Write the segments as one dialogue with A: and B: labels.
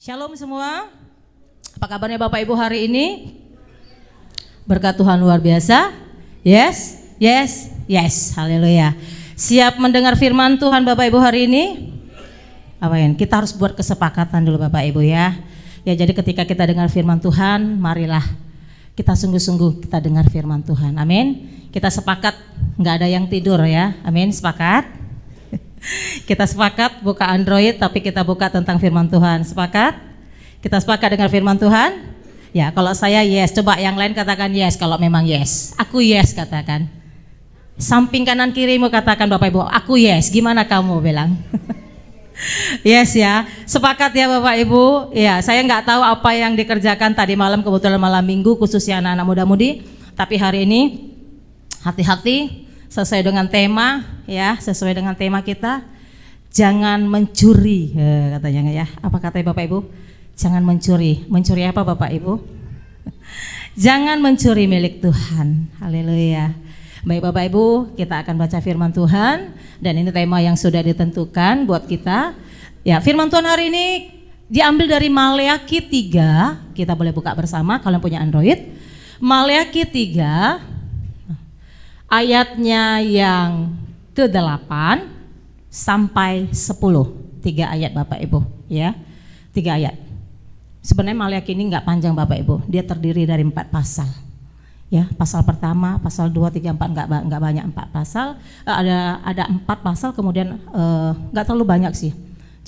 A: Shalom semua, apa kabarnya Bapak Ibu hari ini? Berkat Tuhan luar biasa. Yes, yes, yes, haleluya. Siap mendengar firman Tuhan Bapak Ibu hari ini? Amin. Kita harus buat kesepakatan dulu Bapak Ibu ya. Ya, jadi ketika kita dengar firman Tuhan, marilah kita sungguh-sungguh kita dengar firman Tuhan. Amin. Kita sepakat, nggak ada yang tidur ya. Amin, sepakat. Kita sepakat buka Android tapi kita buka tentang firman Tuhan. Sepakat? Kita sepakat dengan firman Tuhan? Ya, kalau saya yes, coba yang lain katakan yes kalau memang yes. Aku yes katakan. Samping kanan kirimu katakan Bapak Ibu, aku yes. Gimana kamu bilang? Yes ya, sepakat ya Bapak Ibu. Ya, saya nggak tahu apa yang dikerjakan tadi malam, kebetulan malam minggu khususnya anak-anak muda-mudi. Tapi hari ini hati-hati sesuai dengan tema ya, sesuai dengan tema kita. Jangan mencuri katanya ya. Apa katanya Bapak Ibu? Jangan mencuri. Mencuri apa Bapak Ibu? Jangan mencuri milik Tuhan. Haleluya. Baik Bapak Ibu, kita akan baca firman Tuhan dan ini tema yang sudah ditentukan buat kita. Ya, firman Tuhan hari ini diambil dari Maleakhi 3. Kita boleh buka bersama kalau punya Android. Maleakhi 3 ayatnya yang ke-8 sampai 10. 3 ayat Bapak Ibu ya. 3 ayat. Sebenarnya Maleakhi ini enggak panjang Bapak Ibu. Dia terdiri dari 4 pasal. Ya, pasal pertama, pasal 2, 3, 4 enggak banyak 4 pasal. Ada 4 pasal kemudian enggak terlalu banyak sih.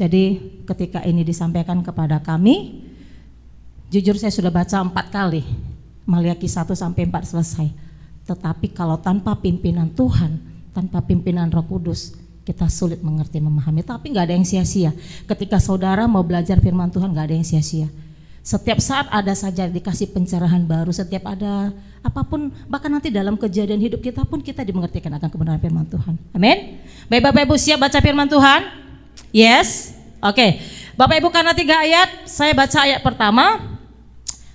A: Jadi ketika ini disampaikan kepada kami, jujur saya sudah baca 4 kali. Maleakhi 1 sampai 4 selesai. Tetapi kalau tanpa pimpinan Tuhan, tanpa pimpinan Roh Kudus, kita sulit mengerti, memahami. Tapi nggak ada yang sia-sia. Ketika saudara mau belajar firman Tuhan, nggak ada yang sia-sia. Setiap saat ada saja dikasih pencerahan baru, setiap ada apapun, bahkan nanti dalam kejadian hidup kita pun kita dimengertikan akan kebenaran firman Tuhan. Amin. Baik Bapak Ibu, siap baca firman Tuhan? Yes. Oke. Bapak Ibu, karena 3 ayat, saya baca ayat pertama.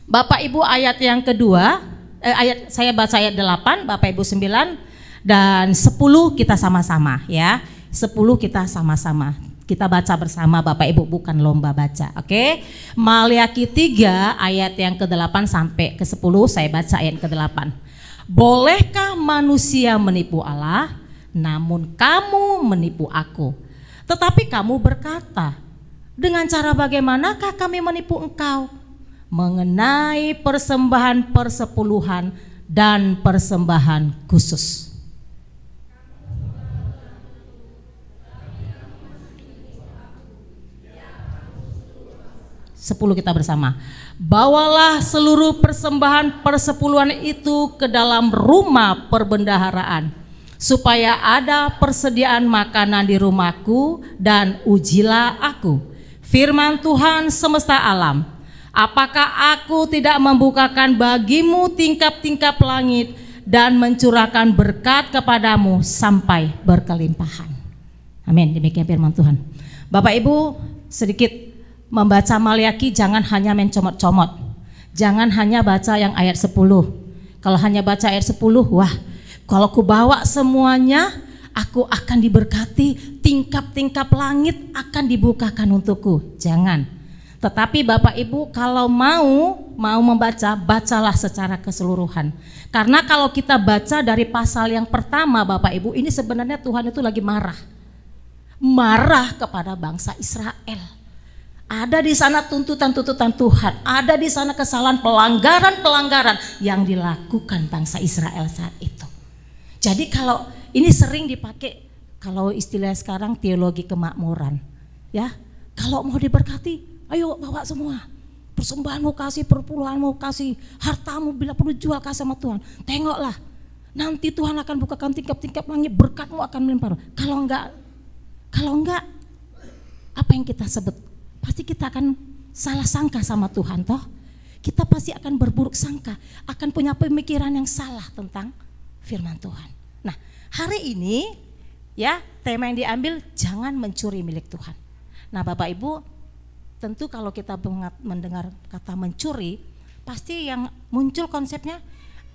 A: Bapak Ibu ayat yang kedua. Saya baca ayat 8, Bapak Ibu 9 dan 10 kita sama-sama ya. 10 kita sama-sama. Kita baca bersama Bapak Ibu, bukan lomba baca. Oke. Maleakhi 3 ayat yang ke-8 sampai ke-10, saya baca ayat ke-8. Bolehkah manusia menipu Allah? Namun kamu menipu aku. Tetapi kamu berkata, dengan cara bagaimanakah kami menipu engkau? Mengenai persembahan persepuluhan dan persembahan khusus. Sepuluh kita bersama. Bawalah seluruh persembahan persepuluhan itu ke dalam rumah perbendaharaan, supaya ada persediaan makanan di rumahku, dan ujilah aku, firman Tuhan semesta alam. Apakah aku tidak membukakan bagimu tingkap-tingkap langit dan mencurahkan berkat kepadamu sampai berkelimpahan. Amin. Demikian firman Tuhan. Bapak Ibu, sedikit membaca Maleakhi jangan hanya mencomot-comot. Jangan hanya baca yang ayat 10. Kalau hanya baca ayat 10, wah, kalau ku bawa semuanya, aku akan diberkati, tingkap-tingkap langit akan dibukakan untukku. Jangan. Tetapi Bapak Ibu kalau mau membaca, bacalah secara keseluruhan. Karena kalau kita baca dari pasal yang pertama Bapak Ibu, ini sebenarnya Tuhan itu lagi marah. Marah kepada bangsa Israel. Ada di sana tuntutan-tuntutan Tuhan, ada di sana kesalahan, pelanggaran-pelanggaran yang dilakukan bangsa Israel saat itu. Jadi kalau ini sering dipakai, kalau istilah sekarang teologi kemakmuran. Ya, kalau mau diberkati, ayo bawa semua, persembahanmu kasih, perpuluhanmu kasih, hartamu bila perlu jual kasih sama Tuhan. Tengoklah, nanti Tuhan akan bukakan tingkap-tingkap langit, berkatmu akan melimpah. Kalau enggak, apa yang kita sebut? Pasti kita akan salah sangka sama Tuhan toh. Kita pasti akan berburuk sangka, akan punya pemikiran yang salah tentang firman Tuhan. Nah, hari ini ya tema yang diambil jangan mencuri milik Tuhan. Nah, Bapak Ibu, tentu kalau kita mendengar kata mencuri, pasti yang muncul konsepnya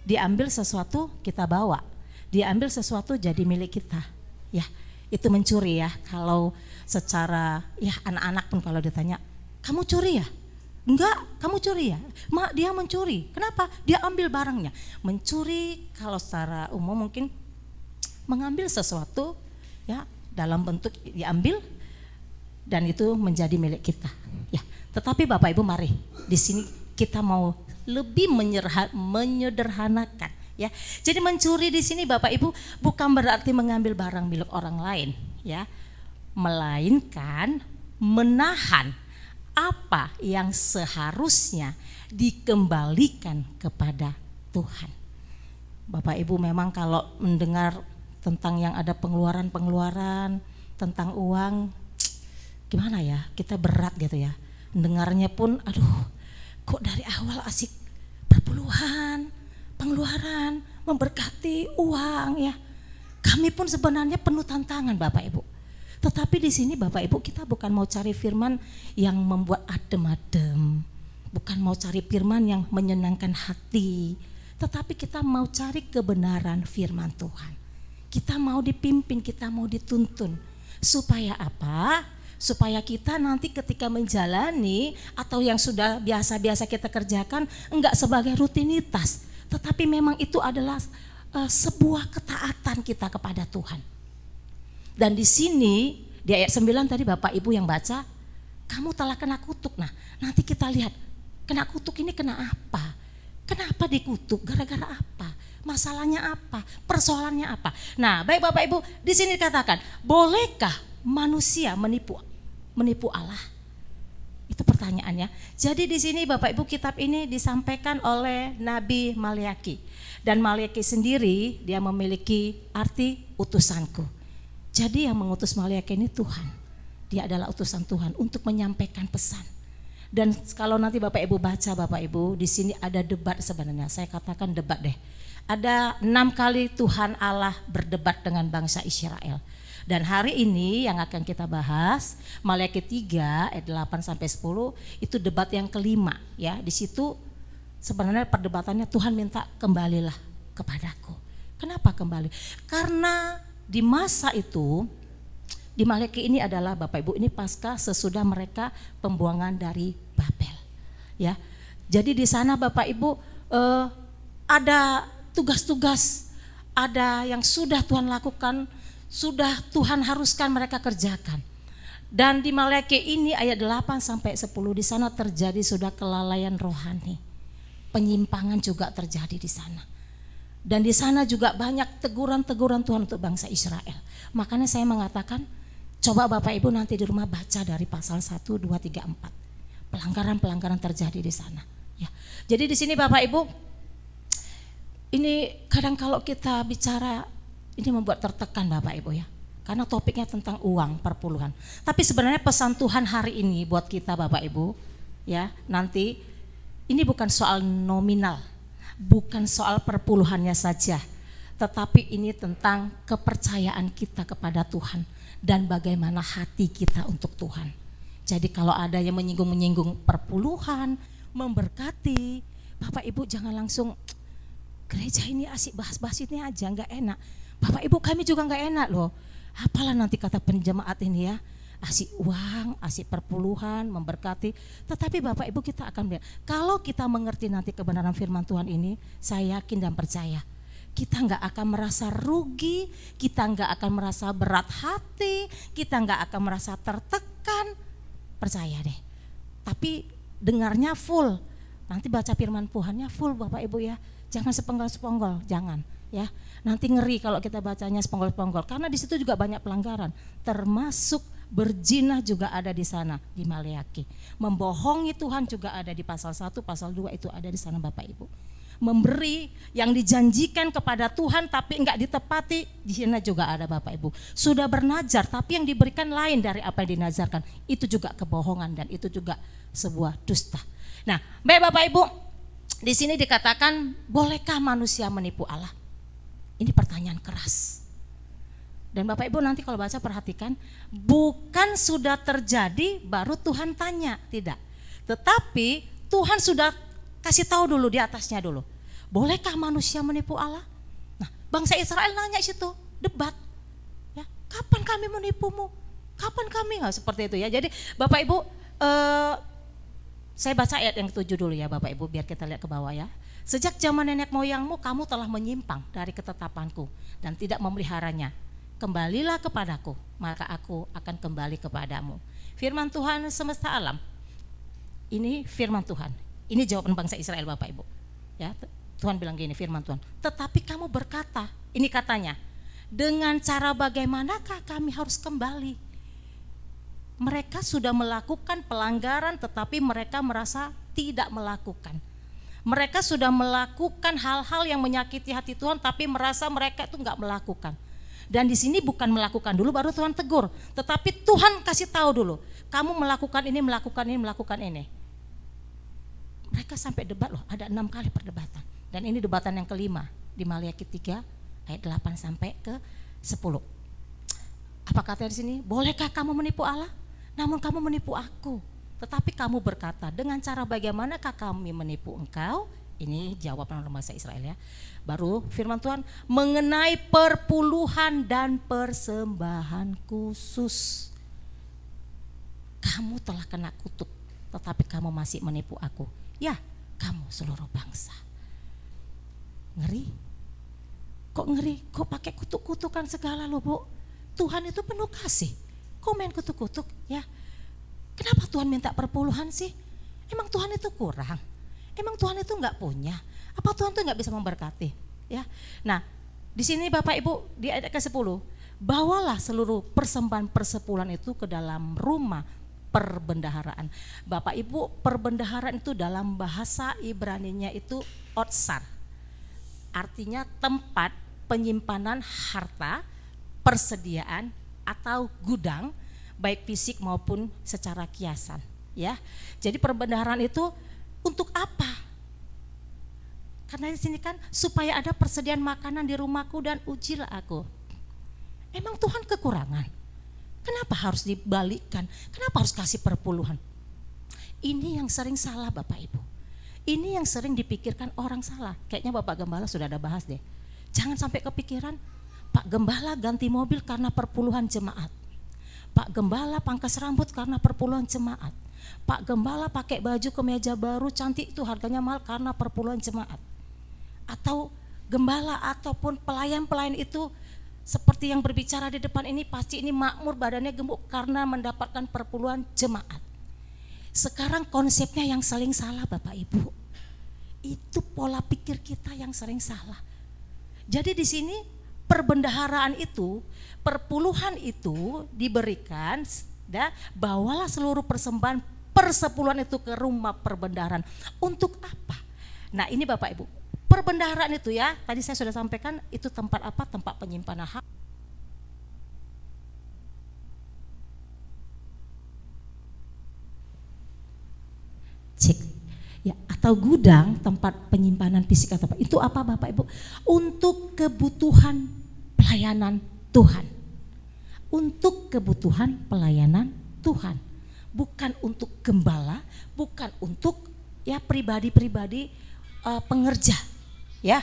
A: diambil sesuatu kita bawa, diambil sesuatu jadi milik kita. Ya, itu mencuri ya. Kalau secara ya anak-anak pun kalau ditanya kamu curi ya? Enggak, kamu curi ya? Dia mencuri. Kenapa? Dia ambil barangnya. Mencuri kalau secara umum mungkin mengambil sesuatu ya dalam bentuk diambil dan itu menjadi milik kita. Ya, tetapi Bapak Ibu mari di sini kita mau lebih menyederhanakan ya. Jadi mencuri di sini Bapak Ibu bukan berarti mengambil barang milik orang lain ya, melainkan menahan apa yang seharusnya dikembalikan kepada Tuhan. Bapak Ibu memang kalau mendengar tentang yang ada pengeluaran tentang uang, gimana ya, kita berat gitu ya. Dengarnya pun aduh, kok dari awal asik perpuluhan, pengeluaran, memberkati uang ya. Kami pun sebenarnya penuh tantangan Bapak Ibu. Tetapi di sini Bapak Ibu kita bukan mau cari firman yang membuat adem-adem, bukan mau cari firman yang menyenangkan hati, tetapi kita mau cari kebenaran firman Tuhan. Kita mau dipimpin, kita mau dituntun. Supaya apa? Supaya kita nanti ketika menjalani atau yang sudah biasa-biasa kita kerjakan enggak sebagai rutinitas, tetapi memang itu adalah sebuah ketaatan kita kepada Tuhan. Dan di sini di ayat 9 tadi Bapak Ibu yang baca, kamu telah kena kutuk. Nah, nanti kita lihat kena kutuk ini kena apa? Kenapa dikutuk? Gara-gara apa? Masalahnya apa? Persoalannya apa? Nah, baik Bapak Ibu, di sini dikatakan, bolehkah manusia menipu Allah? Itu pertanyaannya. Jadi di sini Bapak Ibu kitab ini disampaikan oleh Nabi Maleaki. Dan Maleaki sendiri dia memiliki arti utusanku. Jadi yang mengutus Maleaki ini Tuhan. Dia adalah utusan Tuhan untuk menyampaikan pesan. Dan kalau nanti Bapak Ibu baca Bapak Ibu, di sini ada debat sebenarnya. Saya katakan debat deh. Ada 6 kali Tuhan Allah berdebat dengan bangsa Israel. Dan hari ini yang akan kita bahas Maleaki 3 ayat 8 sampai 10 itu debat yang kelima ya. Di situ sebenarnya perdebatannya Tuhan minta kembalilah kepadaku. Kenapa kembali? Karena di masa itu di Maleaki ini adalah Bapak Ibu ini pasca sesudah mereka pembuangan dari Babel ya. Jadi di sana Bapak Ibu ada tugas-tugas, ada yang sudah Tuhan lakukan, sudah Tuhan haruskan mereka kerjakan. Dan di Maleaki ini ayat 8 sampai 10 di sana terjadi sudah kelalaian rohani. Penyimpangan juga terjadi di sana. Dan di sana juga banyak teguran-teguran Tuhan untuk bangsa Israel. Makanya saya mengatakan, coba Bapak Ibu nanti di rumah baca dari pasal 1, 2, 3, 4. Pelanggaran-pelanggaran terjadi di sana. Ya. Jadi di sini Bapak Ibu, ini kadang kalau kita bicara, ini membuat tertekan Bapak Ibu ya. Karena topiknya tentang uang, perpuluhan. Tapi sebenarnya pesan Tuhan hari ini buat kita Bapak Ibu, ya nanti ini bukan soal nominal. Bukan soal perpuluhannya saja, tetapi ini tentang kepercayaan kita kepada Tuhan dan bagaimana hati kita untuk Tuhan. Jadi kalau ada yang menyinggung perpuluhan, memberkati, Bapak Ibu jangan langsung gereja ini asik bahas-bahas ini aja, gak enak. Bapak Ibu kami juga gak enak loh. Apalah nanti kata penjemaat ini ya, asik uang, asik perpuluhan, memberkati. Tetapi Bapak Ibu kita akan melihat, kalau kita mengerti nanti kebenaran firman Tuhan ini, saya yakin dan percaya, kita nggak akan merasa rugi, kita nggak akan merasa berat hati, kita nggak akan merasa tertekan, percaya deh. Tapi dengarnya full, nanti baca firman Tuhannya full Bapak Ibu ya, jangan sepenggol-sepenggol, jangan. Ya, nanti ngeri kalau kita bacanya seponggol-ponggol karena di situ juga banyak pelanggaran, termasuk berzina juga ada di sana di Maleaki. Membohongi Tuhan juga ada di pasal 1, pasal 2 itu ada di sana Bapak Ibu. Memberi yang dijanjikan kepada Tuhan tapi enggak ditepati di sana juga ada Bapak Ibu. Sudah bernazar tapi yang diberikan lain dari apa yang dinazarkan, itu juga kebohongan dan itu juga sebuah dusta. Nah, baik Bapak Ibu, di sini dikatakan bolehkah manusia menipu Allah? Ini pertanyaan keras. Dan Bapak Ibu nanti kalau baca perhatikan, bukan sudah terjadi baru Tuhan tanya, tidak. Tetapi Tuhan sudah kasih tahu dulu di atasnya dulu. Bolehkah manusia menipu Allah? Nah, bangsa Israel nanya situ, debat. Ya, kapan kami menipumu? Kapan kami? Nah, seperti itu ya. Jadi Bapak Ibu Saya baca ayat yang ke-7 dulu ya Bapak Ibu, biar kita lihat ke bawah ya. Sejak zaman nenek moyangmu kamu telah menyimpang dari ketetapanku dan tidak memeliharanya. Kembalilah kepadaku, maka aku akan kembali kepadamu. Firman Tuhan semesta alam. Ini firman Tuhan. Ini jawaban bangsa Israel Bapak Ibu. Ya, Tuhan bilang gini, firman Tuhan. Tetapi kamu berkata, ini katanya, dengan cara bagaimanakah kami harus kembali? Mereka sudah melakukan pelanggaran tetapi mereka merasa tidak melakukan. Mereka sudah melakukan hal-hal yang menyakiti hati Tuhan tapi merasa mereka itu enggak melakukan. Dan di sini bukan melakukan dulu baru Tuhan tegur, tetapi Tuhan kasih tahu dulu, kamu melakukan ini, melakukan ini, melakukan ini. Mereka sampai debat loh, ada 6 kali perdebatan. Dan ini debatan yang kelima di Maliaki 3 ayat 8 sampai ke 10. Apa katanya di sini? Bolehkah kamu menipu Allah? Namun kamu menipu aku. Tetapi kamu berkata, dengan cara bagaimanakah kami menipu engkau? Ini jawaban orang bangsa Israel ya. Baru firman Tuhan mengenai perpuluhan dan persembahan khusus. Kamu telah kena kutuk, tetapi kamu masih menipu aku. Ya, kamu seluruh bangsa. Ngeri. Kok ngeri? Kok pakai kutuk-kutukan segala loh Bu? Tuhan itu penuh kasih. Kok main kutuk-kutuk ya? Kenapa Tuhan minta perpuluhan sih? Emang Tuhan itu kurang? Emang Tuhan itu enggak punya? Apa Tuhan itu enggak bisa memberkati? Ya. Nah, di sini Bapak Ibu di ayat ke-10, bawalah seluruh persembahan persepuluhan itu ke dalam rumah perbendaharaan. Bapak Ibu, perbendaharaan itu dalam bahasa Ibraninya itu otsar. Artinya tempat penyimpanan harta, persediaan atau gudang baik fisik maupun secara kiasan ya. Jadi perbendaharaan itu untuk apa? Karena di sini kan supaya ada persediaan makanan di rumahku dan ujilah aku. Emang Tuhan kekurangan? Kenapa harus dibalikkan? Kenapa harus kasih perpuluhan? Ini yang sering salah Bapak Ibu. Ini yang sering dipikirkan orang salah. Kayaknya Bapak Gembala sudah ada bahas deh. Jangan sampai kepikiran Pak Gembala ganti mobil karena perpuluhan jemaat. Pak Gembala pangkas rambut karena perpuluhan jemaat. Pak Gembala pakai baju kemeja baru cantik itu harganya mahal karena perpuluhan jemaat. Atau gembala ataupun pelayan-pelayan itu seperti yang berbicara di depan ini pasti ini makmur badannya gemuk karena mendapatkan perpuluhan jemaat. Sekarang konsepnya yang sering salah Bapak Ibu. Itu pola pikir kita yang sering salah. Jadi di sini perbendaharaan itu, perpuluhan itu diberikan, bawalah seluruh persembahan persepuluhan itu ke rumah perbendaharaan. Untuk apa? Nah ini Bapak Ibu, perbendaharaan itu ya, tadi saya sudah sampaikan itu tempat apa? Tempat penyimpanan hak. Cek. Ya, atau gudang tempat penyimpanan fisik atau apa. Itu apa Bapak Ibu? Untuk kebutuhan pelayanan Tuhan. Untuk kebutuhan pelayanan Tuhan. Bukan untuk gembala, bukan untuk ya pribadi-pribadi pengerja ya.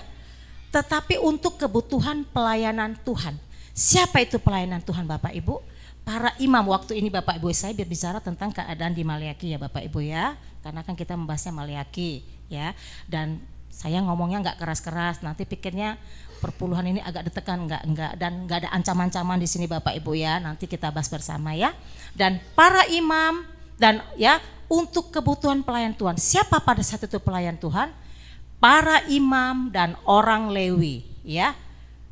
A: Tetapi untuk kebutuhan pelayanan Tuhan. Siapa itu pelayanan Tuhan Bapak Ibu? Para imam. Waktu ini Bapak Ibu saya berbicara tentang keadaan di Maliaki ya Bapak Ibu ya. Karena kan kita membahasnya Maliaki ya. Dan saya ngomongnya enggak keras-keras, nanti pikirnya perpuluhan ini agak ditekan, enggak dan enggak ada ancaman-ancaman di sini Bapak Ibu ya. Nanti kita bahas bersama ya. Dan para imam dan ya untuk kebutuhan pelayan Tuhan. Siapa pada saat itu pelayan Tuhan? Para imam dan orang Lewi ya.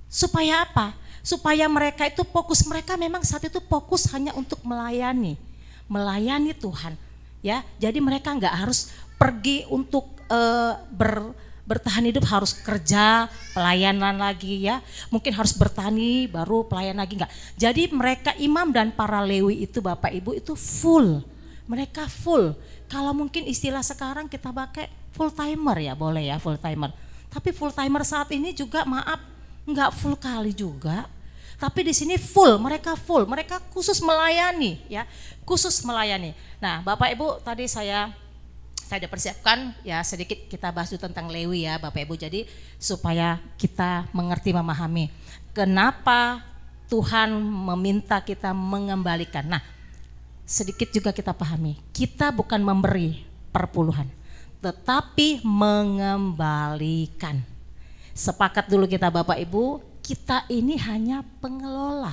A: Supaya apa? Supaya mereka itu fokus, mereka memang saat itu fokus hanya untuk melayani Tuhan ya. Jadi mereka enggak harus pergi untuk bertahan hidup, harus kerja pelayanan lagi ya, mungkin harus bertani baru pelayan lagi, enggak. Jadi mereka imam dan para Lewi itu Bapak Ibu itu full, mereka full. Kalau mungkin istilah sekarang kita pakai full timer ya, boleh ya full timer. Tapi full timer saat ini juga maaf enggak full kali juga. Tapi di sini full, mereka khusus melayani ya, khusus melayani. Nah Bapak Ibu tadi saya sudah persiapkan ya sedikit kita bahas tentang Lewi ya Bapak Ibu. Jadi supaya kita mengerti, memahami kenapa Tuhan meminta kita mengembalikan. Nah sedikit juga kita pahami, kita bukan memberi perpuluhan, tetapi mengembalikan. Sepakat dulu kita Bapak Ibu, kita ini hanya pengelola.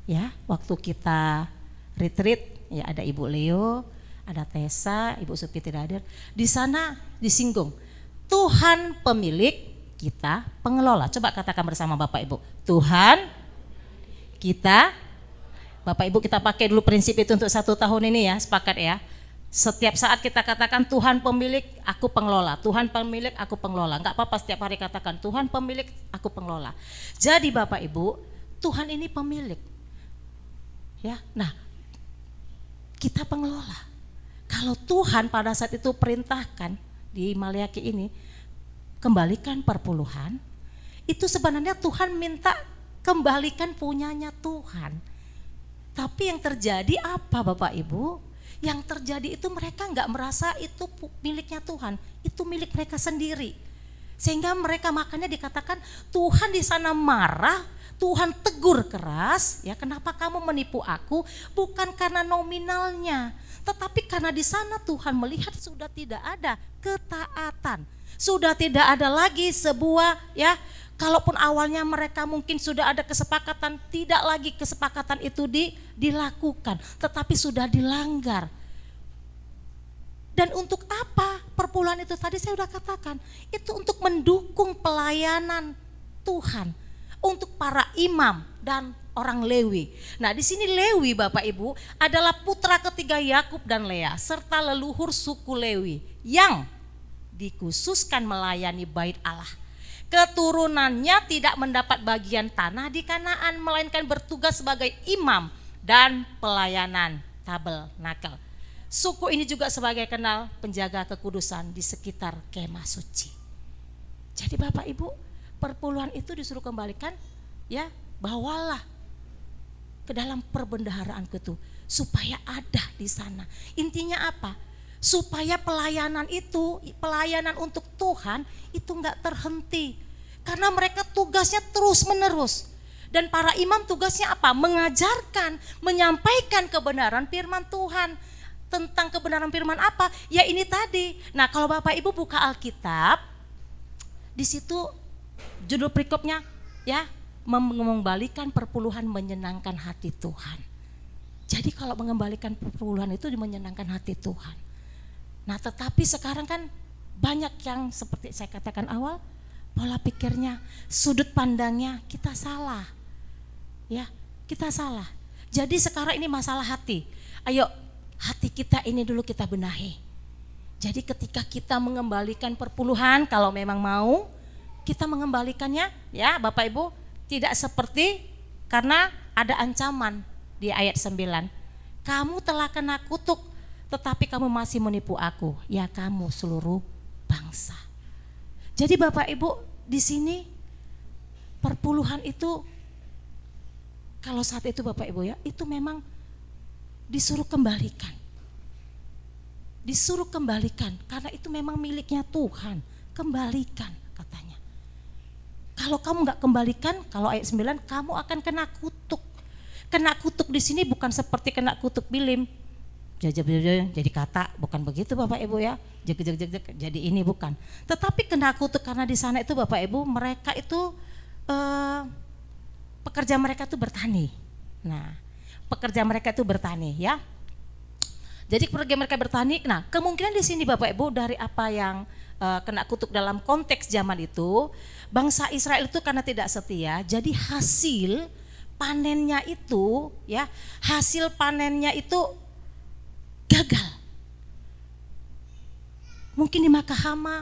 A: Ya, waktu kita retreat, ya ada Ibu Leo, ada Tessa, Ibu Supi tidak hadir. Di sana disinggung, Tuhan pemilik, kita pengelola. Coba katakan bersama Bapak Ibu, Tuhan, kita, Bapak Ibu kita pakai dulu prinsip itu untuk 1 tahun ini ya, sepakat ya. Setiap saat kita katakan Tuhan pemilik, aku pengelola. Tuhan pemilik, aku pengelola. Enggak apa-apa setiap hari katakan Tuhan pemilik, aku pengelola. Jadi Bapak Ibu, Tuhan ini pemilik. Ya, nah kita pengelola. Kalau Tuhan pada saat itu perintahkan di Maliaki ini, kembalikan perpuluhan, itu sebenarnya Tuhan minta kembalikan punyanya Tuhan. Tapi yang terjadi apa Bapak Ibu? Yang terjadi itu mereka enggak merasa itu miliknya Tuhan, itu milik mereka sendiri. Sehingga mereka makanya dikatakan Tuhan di sana marah, Tuhan tegur keras, ya kenapa kamu menipu aku? Bukan karena nominalnya, tetapi karena di sana Tuhan melihat sudah tidak ada ketaatan, sudah tidak ada lagi sebuah ya. Kalaupun awalnya mereka mungkin sudah ada kesepakatan, tidak lagi kesepakatan itu dilakukan, tetapi sudah dilanggar. Dan untuk apa perpuluhan itu tadi saya sudah katakan, itu untuk mendukung pelayanan Tuhan, untuk para imam dan orang Lewi. Nah di sini Lewi Bapak Ibu adalah putra ketiga Yakub dan Lea, serta leluhur suku Lewi yang dikhususkan melayani bait Allah. Keturunannya tidak mendapat bagian tanah di Kanaan, melainkan bertugas sebagai imam dan pelayanan tabernakel. Suku ini juga sebagai kenal penjaga kekudusan di sekitar kemah suci. Jadi Bapak Ibu, perpuluhan itu disuruh kembalikan, ya bawalah ke dalam perbendaharaanku itu supaya ada di sana. Intinya apa? Supaya pelayanan itu, pelayanan untuk Tuhan itu enggak terhenti. Karena mereka tugasnya terus menerus. Dan para imam tugasnya apa? Mengajarkan, menyampaikan kebenaran firman Tuhan. Tentang kebenaran firman apa? Ya ini tadi. Nah kalau Bapak Ibu buka Alkitab, di situ judul perikopnya ya, mengembalikan perpuluhan menyenangkan hati Tuhan. Jadi kalau mengembalikan perpuluhan itu menyenangkan hati Tuhan. Nah tetapi sekarang kan banyak yang seperti saya katakan awal, pola pikirnya, sudut pandangnya kita salah. Ya, kita salah. Jadi sekarang ini masalah hati. Ayo hati kita ini dulu kita benahi. Jadi ketika kita mengembalikan perpuluhan, kalau memang mau kita mengembalikannya ya Bapak Ibu, tidak seperti karena ada ancaman di ayat 9. Kamu telah kena kutuk, tetapi kamu masih menipu aku, ya kamu seluruh bangsa. Jadi Bapak Ibu di sini perpuluhan itu kalau saat itu Bapak Ibu ya, itu memang disuruh kembalikan. Disuruh kembalikan karena itu memang miliknya Tuhan. Kembalikan katanya. Kalau kamu enggak kembalikan, kalau ayat 9 kamu akan kena kutuk. Kena kutuk di sini bukan seperti kena kutuk bilim. Jadi kata, bukan begitu Bapak Ibu ya. Jadi ini bukan. Tetapi kena kutuk karena di sana itu Bapak Ibu mereka itu pekerja mereka itu bertani. Nah, pekerja mereka itu bertani ya. Jadi pekerja mereka bertani. Nah, kemungkinan di sini Bapak Ibu dari apa yang kena kutuk dalam konteks zaman itu, bangsa Israel itu karena tidak setia, jadi hasil panennya itu ya, hasil panennya itu gagal. Mungkin dimakan hama,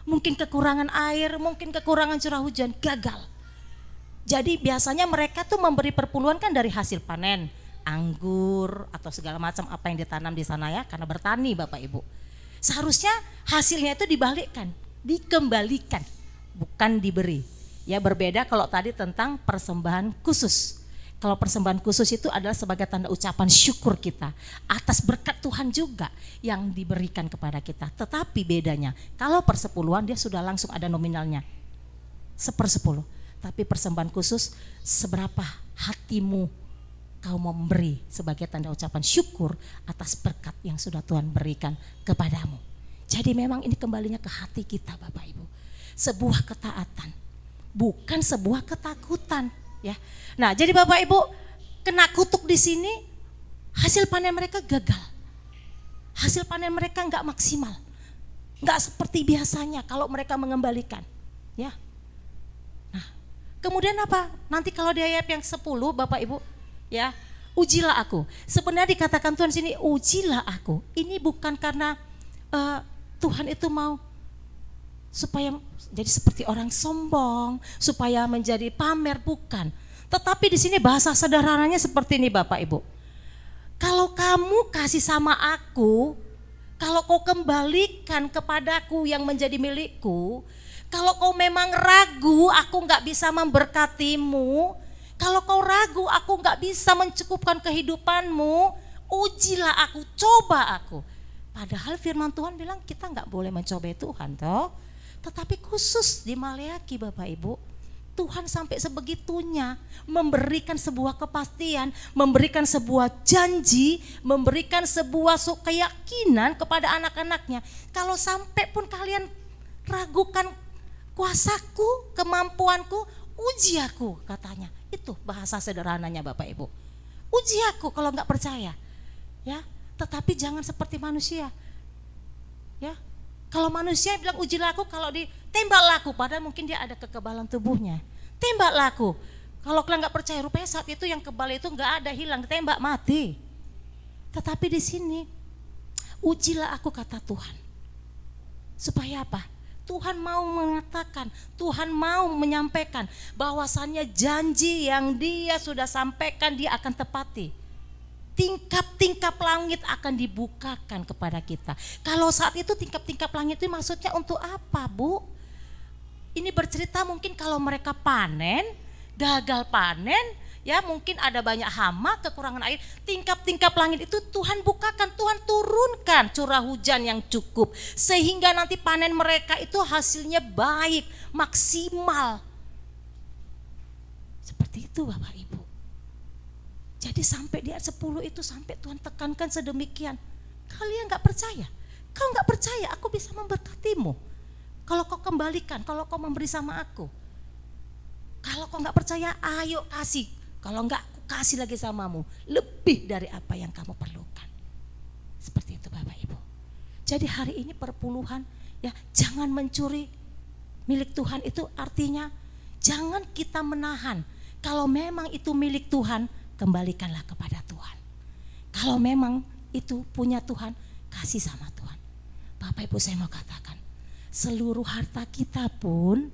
A: mungkin kekurangan air, mungkin kekurangan curah hujan, gagal. Jadi biasanya mereka tuh memberi perpuluhan kan dari hasil panen, anggur atau segala macam apa yang ditanam di sana ya, karena bertani Bapak Ibu. Seharusnya hasilnya itu dibalikkan, dikembalikan, bukan diberi. Ya berbeda kalau tadi tentang persembahan khusus. Kalau persembahan khusus itu adalah sebagai tanda ucapan syukur kita atas berkat Tuhan juga yang diberikan kepada kita. Tetapi bedanya, kalau persepuluhan dia sudah langsung ada nominalnya, 1/10. Tapi persembahan khusus seberapa hatimu kau memberi sebagai tanda ucapan syukur atas berkat yang sudah Tuhan berikan kepadamu. Jadi memang ini kembalinya ke hati kita Bapak Ibu. Sebuah ketaatan, bukan sebuah ketakutan ya. Nah, jadi Bapak Ibu kena kutuk di sini, hasil panen mereka gagal. Hasil panen mereka enggak maksimal. Enggak seperti biasanya kalau mereka mengembalikan ya. Nah, kemudian apa? Nanti kalau di ayat yang 10 Bapak Ibu ya, ujilah aku. Sebenarnya dikatakan Tuhan sini ujilah aku. Ini bukan karena Tuhan itu mau supaya jadi seperti orang sombong, supaya menjadi pamer, bukan. Tetapi di sini bahasa sederhananya seperti ini Bapak Ibu. Kalau kamu kasih sama aku, kalau kau kembalikan kepadaku yang menjadi milikku, kalau kau memang ragu aku gak bisa memberkatimu, kalau kau ragu aku gak bisa mencukupkan kehidupanmu, ujilah aku, coba aku. Padahal firman Tuhan bilang kita gak boleh mencobai Tuhan toh. Tetapi khusus di Maleaki Bapak Ibu, Tuhan sampai sebegitunya memberikan sebuah kepastian, memberikan sebuah janji, memberikan sebuah keyakinan kepada anak-anaknya. Kalau sampai pun kalian ragukan kuasaku, kemampuanku, uji aku katanya. Itu bahasa sederhananya Bapak Ibu. Uji aku kalau nggak percaya, ya. Tetapi jangan seperti manusia, ya. Kalau manusia bilang ujilah aku, kalau ditembaklah aku, padahal mungkin dia ada kekebalan tubuhnya. Tembaklah aku. Kalau kalian nggak percaya, rupanya saat itu yang kebal itu nggak ada, hilang, ditembak mati. Tetapi di sini ujilah aku kata Tuhan. Supaya apa? Tuhan mau mengatakan, Tuhan mau menyampaikan bahwasannya janji yang dia sudah sampaikan dia akan tepati. Tingkap-tingkap langit akan dibukakan kepada kita. Kalau saat itu tingkap-tingkap langit itu maksudnya untuk apa, Bu? Ini bercerita mungkin kalau mereka panen, gagal panen, ya mungkin ada banyak hama, kekurangan air. Tingkap-tingkap langit itu Tuhan bukakan, Tuhan turunkan curah hujan yang cukup, sehingga nanti panen mereka itu hasilnya baik, maksimal. Seperti itu Bapak Ibu. Jadi sampai di ayat 10 itu sampai Tuhan tekankan sedemikian. Kalian gak percaya? Kau gak percaya aku bisa memberkatimu kalau kau kembalikan, kalau kau memberi sama aku. Kalau kau gak percaya, ayo kasih. Kalau enggak, aku kasih lagi samamu lebih dari apa yang kamu perlukan. Seperti itu Bapak Ibu. Jadi hari ini perpuluhan, ya jangan mencuri milik Tuhan. Itu artinya jangan kita menahan. Kalau memang itu milik Tuhan, kembalikanlah kepada Tuhan. Kalau memang itu punya Tuhan, kasih sama Tuhan. Bapak Ibu, saya mau katakan, seluruh harta kita pun,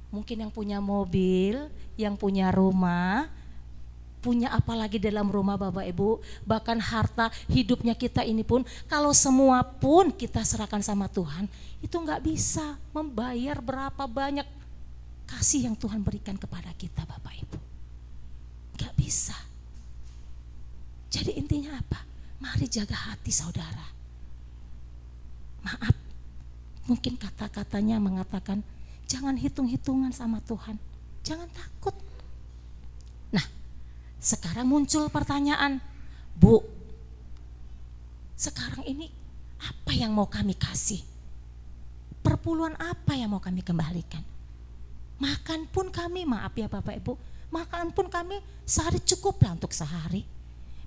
A: mungkin yang punya mobil, yang punya rumah, punya apa lagi dalam rumah Bapak Ibu, bahkan harta hidupnya kita ini pun, kalau semua pun kita serahkan sama Tuhan, itu gak bisa membayar berapa banyak kasih yang Tuhan berikan kepada kita Bapak Ibu. Gak bisa. Jadi intinya apa? Mari jaga hati saudara. Maaf, mungkin kata-katanya mengatakan jangan hitung-hitungan sama Tuhan, jangan takut. Nah, sekarang muncul pertanyaan, Bu, sekarang ini apa yang mau kami kasih? Perpuluhan apa yang mau kami kembalikan? Makan pun kami, maaf ya Bapak Ibu, makan pun kami sehari cukuplah untuk sehari.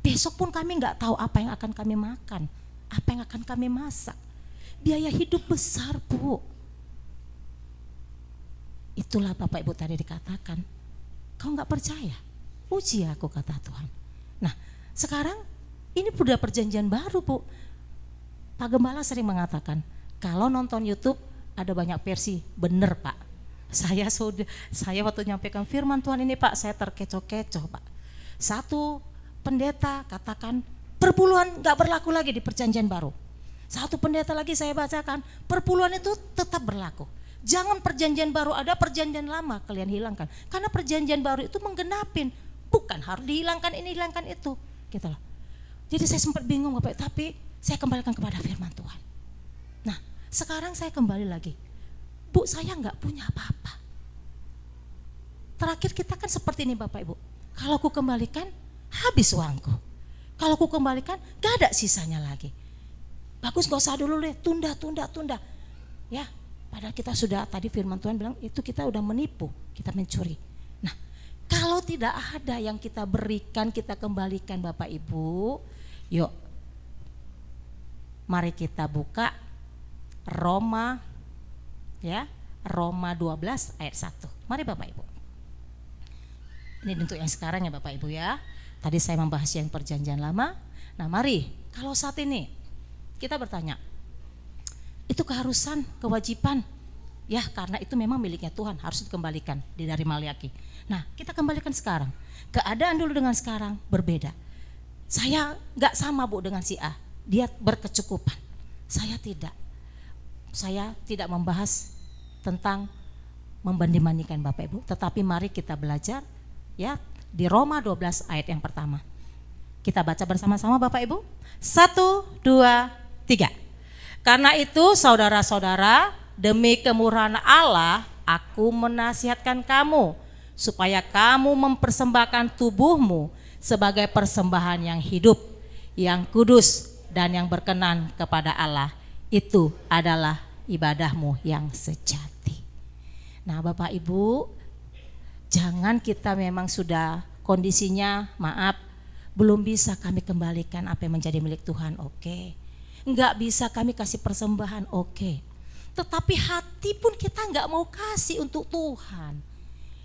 A: Besok pun kami gak tahu apa yang akan kami makan, apa yang akan kami masak. Biaya hidup besar Bu. Itulah Bapak Ibu tadi dikatakan, kau gak percaya? Uji aku kata Tuhan. Nah sekarang ini udah perjanjian baru Bu. Pak Gembala sering mengatakan, kalau nonton YouTube ada banyak versi, bener Pak. Saya waktu nyampaikan firman Tuhan ini Pak, saya terkecoh-kecoh Pak. Satu pendeta katakan perpuluhan gak berlaku lagi di perjanjian baru. Satu pendeta lagi saya bacakan, perpuluhan itu tetap berlaku. Jangan perjanjian baru ada, perjanjian lama kalian hilangkan. Karena perjanjian baru itu menggenapin, bukan harus dihilangkan ini, hilangkan itu, gitu loh. Jadi saya sempat bingung Bapak, tapi saya kembalikan kepada firman Tuhan. Nah, sekarang saya kembali lagi. Bu, saya enggak punya apa-apa. Terakhir kita kan seperti ini Bapak Ibu. Kalau aku kembalikan, habis uangku. Kalau ku kembalikan gak ada sisanya lagi. Bagus, gak usah dulu deh, tunda. Ya, padahal kita sudah, tadi firman Tuhan bilang itu kita udah menipu, kita mencuri. Nah, kalau tidak ada yang kita berikan, kita kembalikan Bapak Ibu, yuk mari kita buka Roma, ya, Roma 12 ayat 1. Mari Bapak Ibu. Ini untuk yang sekarang ya Bapak Ibu ya. Tadi saya membahas yang perjanjian lama. Nah mari, kalau saat ini kita bertanya, itu keharusan, kewajiban, ya karena itu memang miliknya Tuhan, harus dikembalikan dari Maliaki. Nah kita kembalikan sekarang. Keadaan dulu dengan sekarang berbeda. Saya gak sama Bu dengan si A, dia berkecukupan. Saya tidak. Saya tidak membahas tentang membanding-bandingkan Bapak Ibu, tetapi mari kita belajar ya di Roma 12 ayat yang pertama. Kita baca bersama-sama Bapak Ibu. 1, 2, 3. Karena itu saudara-saudara, demi kemurahan Allah aku menasihatkan kamu supaya kamu mempersembahkan tubuhmu sebagai persembahan yang hidup, yang kudus dan yang berkenan kepada Allah. Itu adalah ibadahmu yang sejati. Nah Bapak Ibu, jangan kita memang sudah kondisinya maaf, belum bisa kami kembalikan apa yang menjadi milik Tuhan, oke. Enggak bisa kami kasih persembahan, oke. Tetapi hati pun kita enggak mau kasih untuk Tuhan.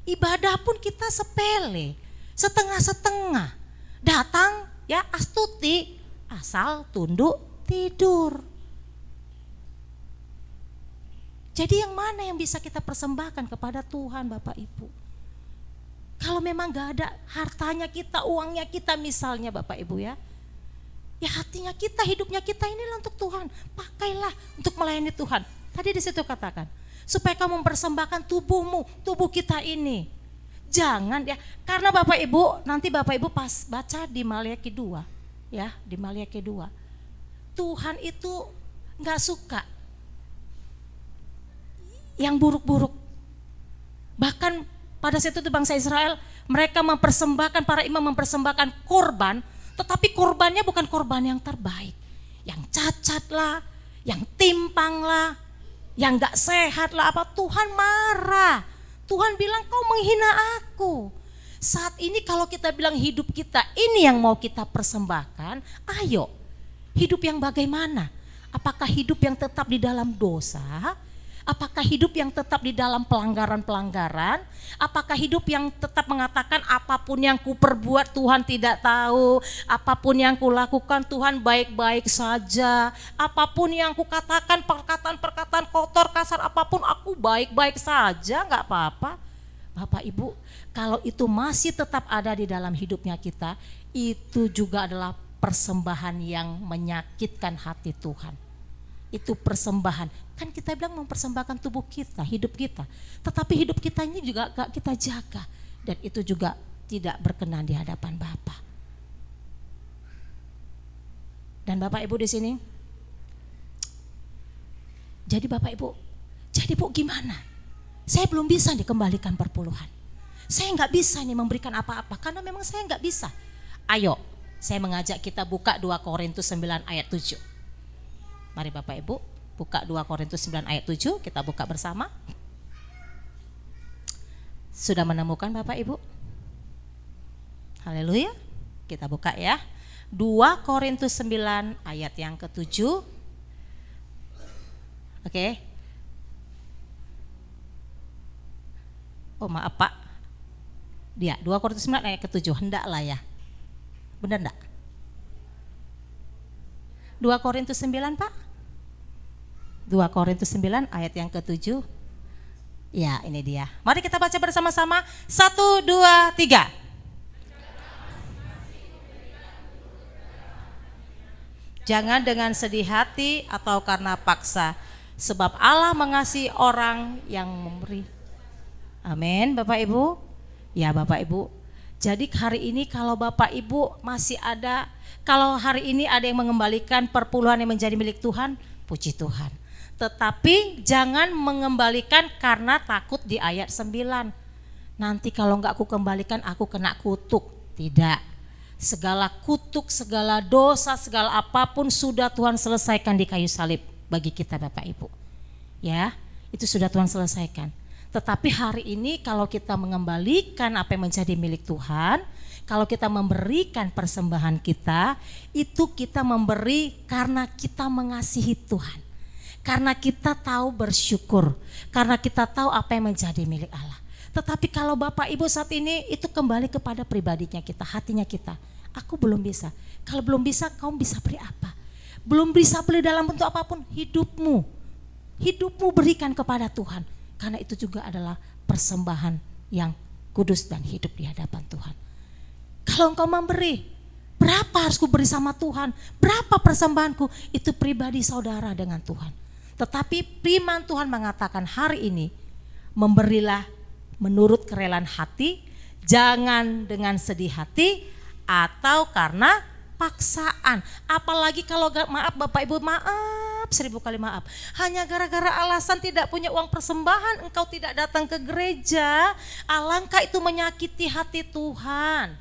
A: Ibadah pun kita sepele, setengah-setengah. Datang ya astuti, asal tunduk tidur. Jadi yang mana yang bisa kita persembahkan kepada Tuhan Bapak Ibu? Kalau memang gak ada hartanya kita, uangnya kita misalnya Bapak Ibu ya. Ya hatinya kita, hidupnya kita inilah untuk Tuhan. Pakailah untuk melayani Tuhan. Tadi di situ katakan, supaya kamu mempersembahkan tubuhmu, tubuh kita ini. Jangan ya, karena Bapak Ibu, nanti Bapak Ibu pas baca di Maliaki 2. Ya, di Maliaki 2. Tuhan itu gak suka yang buruk-buruk. Bahkan pada saat itu bangsa Israel, mereka mempersembahkan, para imam mempersembahkan korban, tetapi korbannya bukan korban yang terbaik. Yang cacat lah, yang timpang lah, yang gak sehat lah, apa Tuhan marah. Tuhan bilang kau menghina aku. Saat ini kalau kita bilang hidup kita ini yang mau kita persembahkan, ayo hidup yang bagaimana? Apakah hidup yang tetap di dalam dosa? Apakah hidup yang tetap di dalam pelanggaran-pelanggaran? Apakah hidup yang tetap mengatakan apapun yang ku perbuat Tuhan tidak tahu, apapun yang ku lakukan Tuhan baik-baik saja, apapun yang ku katakan perkataan-perkataan kotor kasar apapun aku baik-baik saja, enggak apa-apa. Bapak Ibu, kalau itu masih tetap ada di dalam hidupnya kita, itu juga adalah persembahan yang menyakitkan hati Tuhan. Itu persembahan. Kan kita bilang mempersembahkan tubuh kita, hidup kita. Tetapi hidup kita ini juga gak kita jaga. Dan itu juga tidak berkenan di hadapan Bapa. Dan Bapak Ibu di sini. Jadi Bapak Ibu, jadi Bu gimana? Saya belum bisa dikembalikan perpuluhan. Saya gak bisa nih memberikan apa-apa karena memang saya gak bisa. Ayo, saya mengajak kita buka 2 Korintus 9 ayat 7. Mari Bapak Ibu buka 2 Korintus 9 ayat 7, kita buka bersama. Sudah menemukan Bapak Ibu? Haleluya. Kita buka ya. 2 Korintus 9 ayat yang ke-7. Oke. Oh maaf Pak. Dia 2 Korintus 9 ayat ke-7, hendaklah ya. Benar enggak? 2 Korintus 9 Pak. 2 Korintus 9 ayat yang ke-7. Ya ini dia. Mari kita baca bersama-sama. 1, 2, 3. Jangan dengan sedih hati atau karena paksa, sebab Allah mengasihi orang yang memberi. Amin Bapak Ibu. Ya Bapak Ibu. Jadi hari ini kalau Bapak Ibu masih ada, kalau hari ini ada yang mengembalikan perpuluhan yang menjadi milik Tuhan, puji Tuhan. Tetapi jangan mengembalikan karena takut di ayat 9. Nanti kalau enggak aku kembalikan aku kena kutuk. Tidak. Segala kutuk, segala dosa, segala apapun sudah Tuhan selesaikan di kayu salib bagi kita Bapak Ibu. Ya, itu sudah Tuhan selesaikan. Tetapi hari ini kalau kita mengembalikan apa yang menjadi milik Tuhan, kalau kita memberikan persembahan kita, itu kita memberi karena kita mengasihi Tuhan. Karena kita tahu bersyukur, karena kita tahu apa yang menjadi milik Allah. Tetapi kalau Bapak Ibu saat ini itu kembali kepada pribadinya kita, hatinya kita. Aku belum bisa. Kalau belum bisa, kamu bisa beri apa? Belum bisa beli dalam bentuk apapun, hidupmu. Hidupmu berikan kepada Tuhan. Karena itu juga adalah persembahan yang kudus dan hidup di hadapan Tuhan. Kalau engkau memberi, berapa harus kuberi sama Tuhan? Berapa persembahanku? Itu pribadi saudara dengan Tuhan. Tetapi firman Tuhan mengatakan hari ini, memberilah menurut kerelaan hati, jangan dengan sedih hati atau karena paksaan. Apalagi kalau maaf Bapak Ibu, maaf 1000 kali maaf, hanya gara-gara alasan tidak punya uang persembahan engkau tidak datang ke gereja, alangkah itu menyakiti hati Tuhan.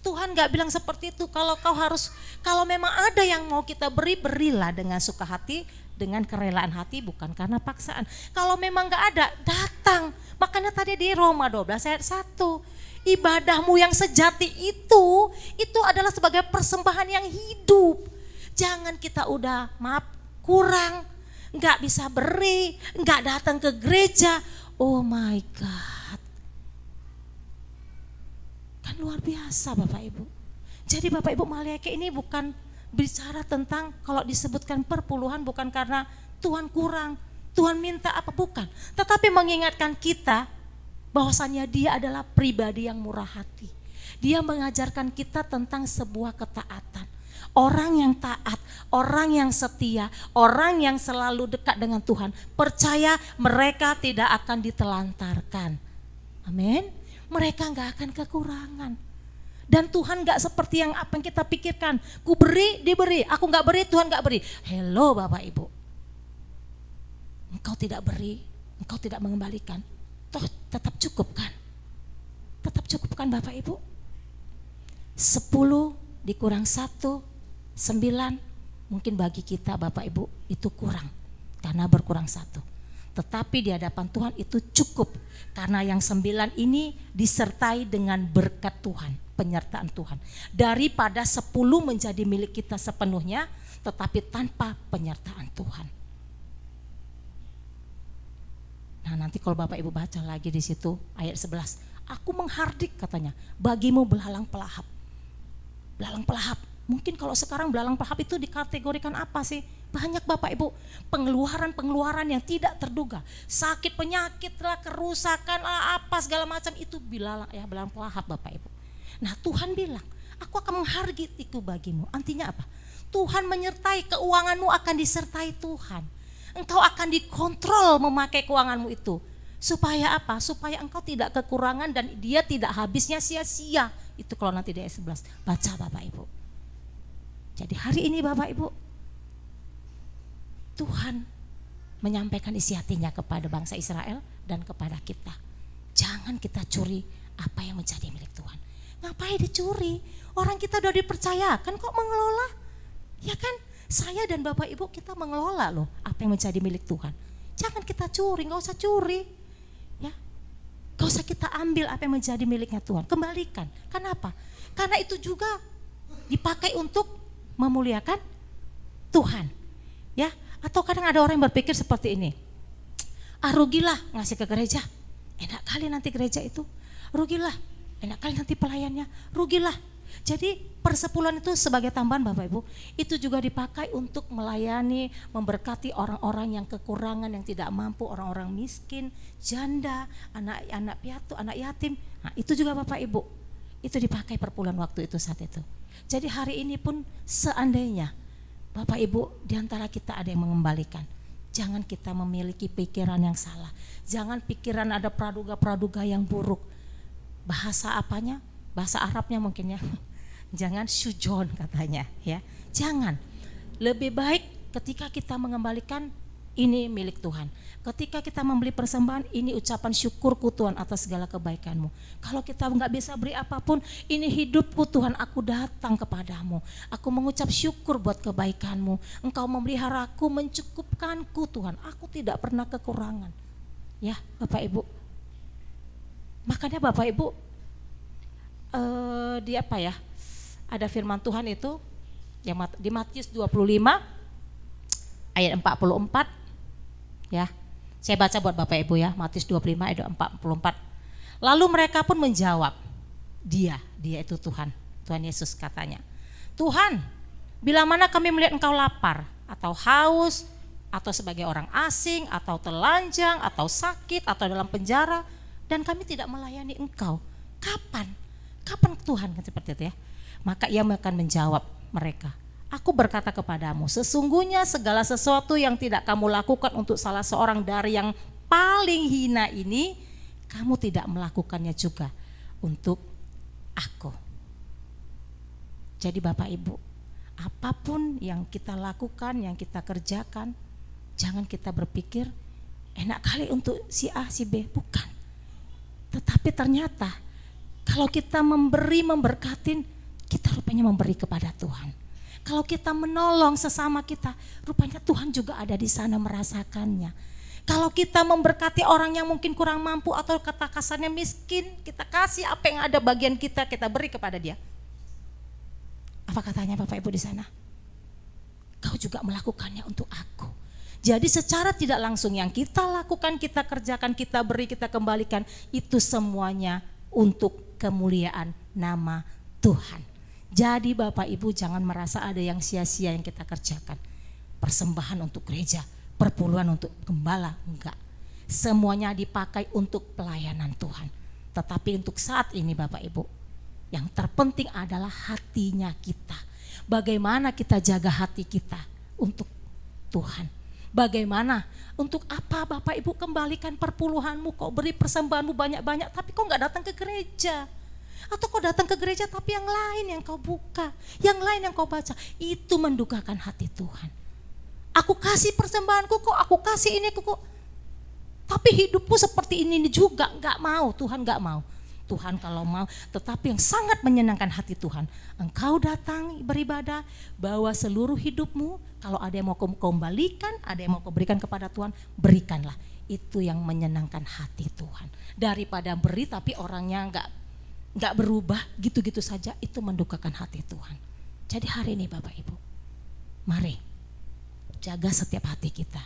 A: Tuhan gak bilang seperti itu. Kalau memang ada yang mau kita beri, berilah dengan suka hati, dengan kerelaan hati, bukan karena paksaan. Kalau memang gak ada, datang. Makanya tadi di Roma 12 ayat 1, ibadahmu yang sejati itu adalah sebagai persembahan yang hidup. Jangan kita udah maaf kurang, gak bisa beri, gak datang ke gereja. Oh my God, kan luar biasa Bapak Ibu. Jadi Bapak Ibu Maliake ini bukan bicara tentang kalau disebutkan perpuluhan bukan karena Tuhan kurang, Tuhan minta apa, bukan. Tetapi mengingatkan kita bahwasannya Dia adalah pribadi yang murah hati. Dia mengajarkan kita tentang sebuah ketaatan. Orang yang taat, orang yang setia, orang yang selalu dekat dengan Tuhan, percaya mereka tidak akan ditelantarkan. Amin. Mereka gak akan kekurangan. Dan Tuhan gak seperti yang apa yang kita pikirkan. Ku beri, diberi. Aku gak beri, Tuhan gak beri. Hello Bapak Ibu. Engkau tidak beri, engkau tidak mengembalikan, toh tetap cukup kan? Tetap cukup kan Bapak Ibu? 10 dikurang 1, 9. Mungkin bagi kita Bapak Ibu itu kurang, karena berkurang 1. Tetapi di hadapan Tuhan itu cukup, karena yang 9 ini disertai dengan berkat Tuhan, penyertaan Tuhan. Daripada 10 menjadi milik kita sepenuhnya, tetapi tanpa penyertaan Tuhan. Nah nanti kalau Bapak Ibu baca lagi di situ ayat 11, aku menghardik katanya, bagimu belalang pelahap. Belalang pelahap, mungkin kalau sekarang belalang pelahap itu dikategorikan apa sih? Banyak Bapak Ibu, pengeluaran yang tidak terduga, sakit, penyakit lah, kerusakan lah, apa segala macam itu belalang pelahap Bapak Ibu. Nah Tuhan bilang, aku akan menghardik itu bagimu. Artinya apa? Tuhan menyertai, keuanganmu akan disertai Tuhan. Engkau akan dikontrol memakai keuanganmu itu. Supaya apa? Supaya engkau tidak kekurangan dan dia tidak habisnya sia-sia. Itu kalau nanti di ayat 11, baca Bapak Ibu. Jadi hari ini Bapak Ibu, Tuhan menyampaikan isi hatinya kepada bangsa Israel dan kepada kita. Jangan kita curi apa yang menjadi milik Tuhan. Ngapain dicuri? Orang kita udah dipercayakan kok mengelola. Ya kan? Saya dan Bapak Ibu kita mengelola loh apa yang menjadi milik Tuhan. Jangan kita curi, gak usah curi. Ya, gak usah kita ambil apa yang menjadi miliknya Tuhan. Kembalikan. Kenapa? Karena itu juga dipakai untuk memuliakan Tuhan. Ya, atau kadang ada orang yang berpikir seperti ini, rugilah ngasih ke gereja, enak kali nanti gereja itu, rugilah, enak kali nanti pelayannya, rugilah. Jadi persepuluhan itu sebagai tambahan Bapak Ibu, itu juga dipakai untuk melayani, memberkati orang-orang yang kekurangan, yang tidak mampu, orang-orang miskin, janda, anak piatu, anak yatim. Nah itu juga Bapak Ibu, itu dipakai perpuluhan waktu itu saat itu. Jadi hari ini pun seandainya Bapak Ibu diantara kita ada yang mengembalikan, jangan kita memiliki pikiran yang salah. Jangan pikiran ada praduga-praduga yang buruk. Bahasa apanya? Bahasa Arabnya mungkin ya. Jangan sujon katanya ya. Jangan. Lebih baik ketika kita mengembalikan ini milik Tuhan. Ketika kita membeli persembahan, ini ucapan syukurku Tuhan atas segala kebaikan-Mu. Kalau kita nggak bisa beri apapun, ini hidupku Tuhan, aku datang kepadamu. Aku mengucap syukur buat kebaikan-Mu. Engkau memeliharaku, mencukupkanku Tuhan. Aku tidak pernah kekurangan. Ya Bapak Ibu. Makanya Bapak Ibu, di apa ya? Ada firman Tuhan itu yang di Matius 25 ayat 44 ya. Saya baca buat Bapak Ibu ya, Matius 25 ayat 44. Lalu mereka pun menjawab, dia itu Tuhan Yesus katanya, Tuhan, bila mana kami melihat engkau lapar atau haus atau sebagai orang asing atau telanjang atau sakit atau dalam penjara dan kami tidak melayani engkau, kapan Tuhan, kan seperti itu ya. Maka ia akan menjawab mereka, aku berkata kepadamu, sesungguhnya segala sesuatu yang tidak kamu lakukan untuk salah seorang dari yang paling hina ini, kamu tidak melakukannya juga untuk aku. Jadi Bapak Ibu, apapun yang kita lakukan, yang kita kerjakan, jangan kita berpikir enak kali untuk si A, si B, bukan. Tetapi ternyata kalau kita memberkatin, kita rupanya memberi kepada Tuhan. Kalau kita menolong sesama kita, rupanya Tuhan juga ada di sana merasakannya. Kalau kita memberkati orang yang mungkin kurang mampu atau kata kasarnya miskin, kita kasih apa yang ada bagian kita beri kepada dia. Apa katanya Bapak Ibu di sana? Kau juga melakukannya untuk aku. Jadi secara tidak langsung yang kita lakukan, kita kerjakan, kita beri, kita kembalikan, itu semuanya untuk kemuliaan nama Tuhan. Jadi Bapak Ibu jangan merasa ada yang sia-sia yang kita kerjakan. Persembahan untuk gereja, perpuluhan untuk gembala, enggak. Semuanya dipakai untuk pelayanan Tuhan. Tetapi untuk saat ini Bapak Ibu, yang terpenting adalah hatinya kita. Bagaimana kita jaga hati kita untuk Tuhan. Bagaimana, untuk apa Bapak Ibu kembalikan perpuluhanmu, kok beri persembahanmu banyak-banyak tapi kok gak datang ke gereja. Atau kau datang ke gereja tapi yang lain yang kau buka, yang lain yang kau baca, itu mendukakan hati Tuhan. Aku kasih persembahanku kok, aku kasih ini kok, tapi hidupku seperti ini juga, gak mau, Tuhan gak mau. Tuhan kalau mau, tetapi yang sangat menyenangkan hati Tuhan, engkau datang beribadah, bawa seluruh hidupmu, kalau ada yang mau kau kembalikan, ada yang mau kau berikan kepada Tuhan, berikanlah. Itu yang menyenangkan hati Tuhan. Daripada beri tapi orangnya nggak berubah gitu-gitu saja, itu mendukakan hati Tuhan. Jadi hari ini Bapak Ibu, mari jaga setiap hati kita,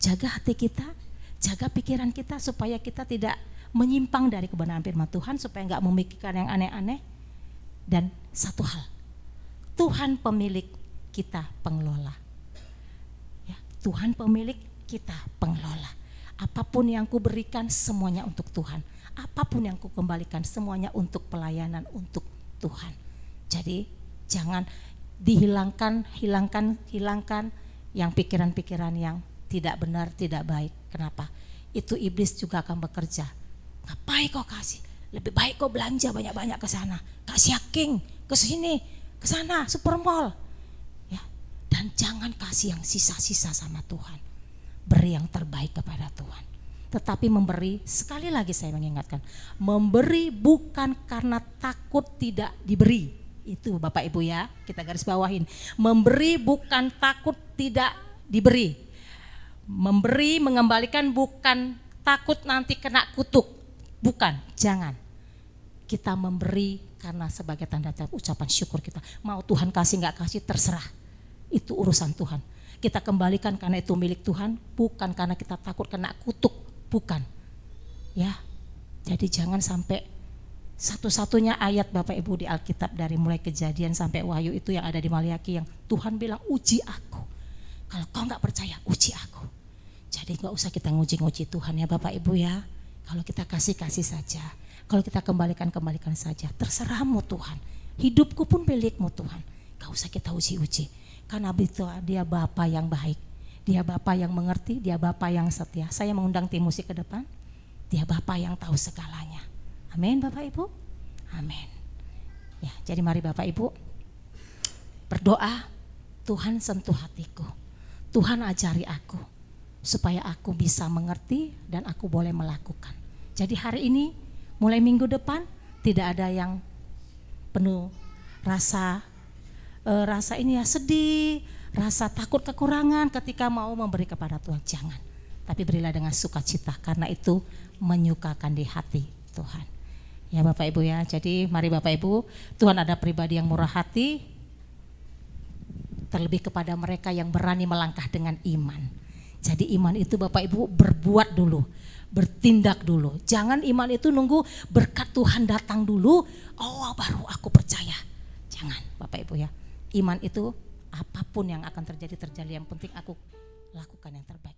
A: jaga hati kita, jaga pikiran kita supaya kita tidak menyimpang dari kebenaran firman Tuhan, supaya nggak memikirkan yang aneh-aneh. Dan satu hal, Tuhan pemilik, kita pengelola. Ya, Tuhan pemilik, kita pengelola. Apapun yang ku berikan semuanya untuk Tuhan. Apapun yang ku kembalikan semuanya untuk pelayanan untuk Tuhan. Jadi jangan hilangkan yang pikiran-pikiran yang tidak benar, tidak baik. Kenapa? Itu iblis juga akan bekerja. Ngapain kau kasih? Lebih baik kau belanja banyak-banyak ke sana, kasih King, ke sini, ke sana, Supermall. Ya. Dan jangan kasih yang sisa-sisa sama Tuhan. Beri yang terbaik kepada Tuhan. Tetapi memberi, sekali lagi saya mengingatkan, memberi bukan karena takut tidak diberi. Itu Bapak Ibu ya, kita garis bawahin. Memberi bukan takut tidak diberi. Memberi, mengembalikan bukan takut nanti kena kutuk. Bukan, jangan. Kita memberi karena sebagai tanda ucapan syukur kita. Mau Tuhan kasih gak kasih terserah. Itu urusan Tuhan. Kita kembalikan karena itu milik Tuhan, bukan karena kita takut kena kutuk, bukan. Ya, jadi jangan sampai satu-satunya ayat Bapak Ibu di Alkitab dari mulai Kejadian sampai Wahyu itu yang ada di Maliaki yang Tuhan bilang uji aku. Kalau kau gak percaya, uji aku. Jadi gak usah kita nguji-nguji Tuhan ya Bapak Ibu ya. Kalau kita kasih-kasih saja, kalau kita kembalikan saja, terserahmu Tuhan. Hidupku pun milikmu Tuhan. Gak usah kita uji-uji. Karena itu dia Bapa yang baik, dia Bapa yang mengerti, dia Bapa yang setia. Saya mengundang tim musik ke depan. Dia Bapa yang tahu segalanya. Amin Bapak Ibu. Amin. Ya, jadi mari Bapak Ibu berdoa. Tuhan sentuh hatiku, Tuhan ajari aku, supaya aku bisa mengerti dan aku boleh melakukan. Jadi hari ini mulai minggu depan tidak ada yang penuh rasa ini ya, sedih, rasa takut kekurangan ketika mau memberi kepada Tuhan. Jangan, tapi berilah dengan sukacita, karena itu menyukakan di hati Tuhan. Ya Bapak Ibu ya, jadi mari Bapak Ibu, Tuhan ada pribadi yang murah hati, terlebih kepada mereka yang berani melangkah dengan iman. Jadi iman itu Bapak Ibu berbuat dulu, bertindak dulu. Jangan iman itu nunggu berkat Tuhan datang dulu, oh baru aku percaya. Jangan Bapak Ibu ya. Iman itu apapun yang akan terjadi, yang penting aku lakukan yang terbaik.